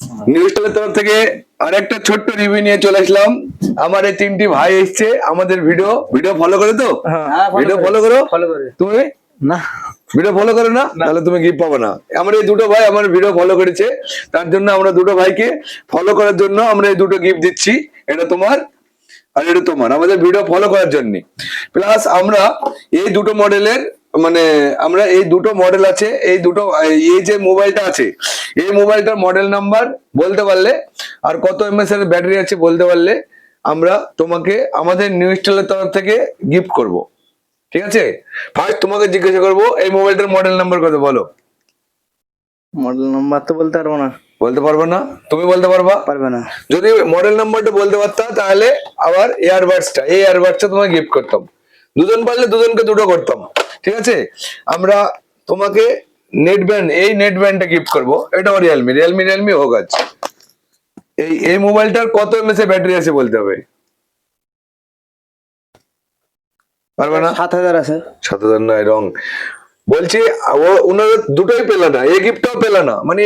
News চ্যানেলের তরফ থেকে আরেকটা ছোট্ট রিভিউ নিয়ে চলে আসলাম। আমার এই তিনটি ভাই এসছে আমাদের ভিডিও ফলো করে তো? ভিডিও ফলো করো? তুমি না ভিডিও ফলো করো না? তাহলে তুমি গিফট পাবে না। আমার এই দুটো ভাই আমার ভিডিও ফলো করেছে, তার জন্য আমরা দুটো ভাইকে ফলো করার জন্য আমরা এই দুটো গিফট দিচ্ছি। এটা তোমার আর এটা তোমার, আমাদের ভিডিও ফলো করার জন্য। প্লাস আমরা এই দুটো মডেলের মানে আমরা এই দুটো মডেল আছে, এই দুটো এই যে মোবাইলটা আছে এই মোবাইলটার মডেল নাম্বার বলতে পারলে আর কত এমএস এর ব্যাটারি আছে বলতে পারলে আমরা তোমাকে আমাদের নিউজ চ্যানেলের তরফ থেকে গিফট করব। ঠিক আছে, ফার্স্ট তোমাকে জিজ্ঞাসা করবো এই মোবাইলটার মডেল নাম্বার কত বলো। মডেল নাম্বার তো বলতে পারবো না। বলতে পারবো না? তুমি বলতে পারবা? পারবে না। যদি মডেল নাম্বারটা বলতে পারতা তাহলে আবার এয়ারবাডসটা তোমাকে গিফট করতাম। দুজন পারলে দুজনকে দুটো করতাম। ঠিক আছে, আমরা তোমাকে নেট ব্যান্ডটা গিফট করবো। এটাও রিয়েলমি হোক। আছে এই মোবাইলটার কত এমএস এর ব্যাটারি আছে বলতে হবে। পারবে না? 7000 আছে। 7000 নয়, রং বলছি। ওনারা দুটোই পেল না, এই গিফটটাও পেল না, মানে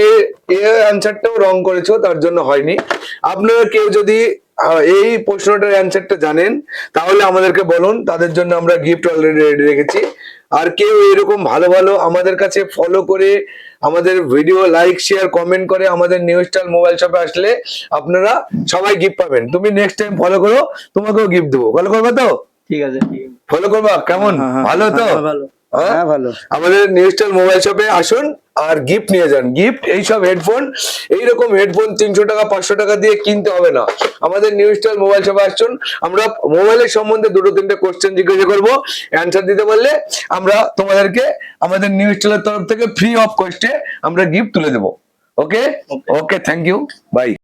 এ অ্যান্সারটাও রং করেছো, তার জন্য হয়নি। আপনারা কেউ যদি এই প্রশ্নটার অ্যান্সারটা জানেন তাহলে আমাদেরকে বলুন, তাদের জন্য আমরা গিফট অলরেডি রেডি রেখেছি। আর কেউ এরকম ভালো ভালো আমাদের কাছে ফলো করে আমাদের ভিডিও লাইক শেয়ার কমেন্ট করে আমাদের নিউ স্টাইল মোবাইল শপে আসলে আপনারা সবাই গিফট পাবেন। তুমি নেক্সট টাইম ফলো করো, তোমাকেও গিফট দেবো। ফলো করবে তো? ঠিক আছে, ফলো করবা? কেমন, ভালো তো? ভালো। হ্যাঁ হ্যাঁ ভালো। আমাদের নিউ স্টাইল মোবাইল শপে আসুন আর গিফট নিয়ে যান। গিফট এইসব হেডফোন, এইরকম হেডফোন 300 টাকা 500 টাকা দিয়ে কিনতে হবে না। আমাদের নিউ স্টাইল মোবাইল শপে আসুন, আমরা মোবাইলের সম্বন্ধে দুটো তিনটে কোশ্চেন জিজ্ঞাসা করবো, অ্যান্সার দিতে পারলে আমরা তোমাদেরকে আমাদের নিউ স্টাইলের তরফ থেকে ফ্রি অফ কস্টে আমরা গিফট তুলে দেবো। ওকে, থ্যাংক ইউ, বাই।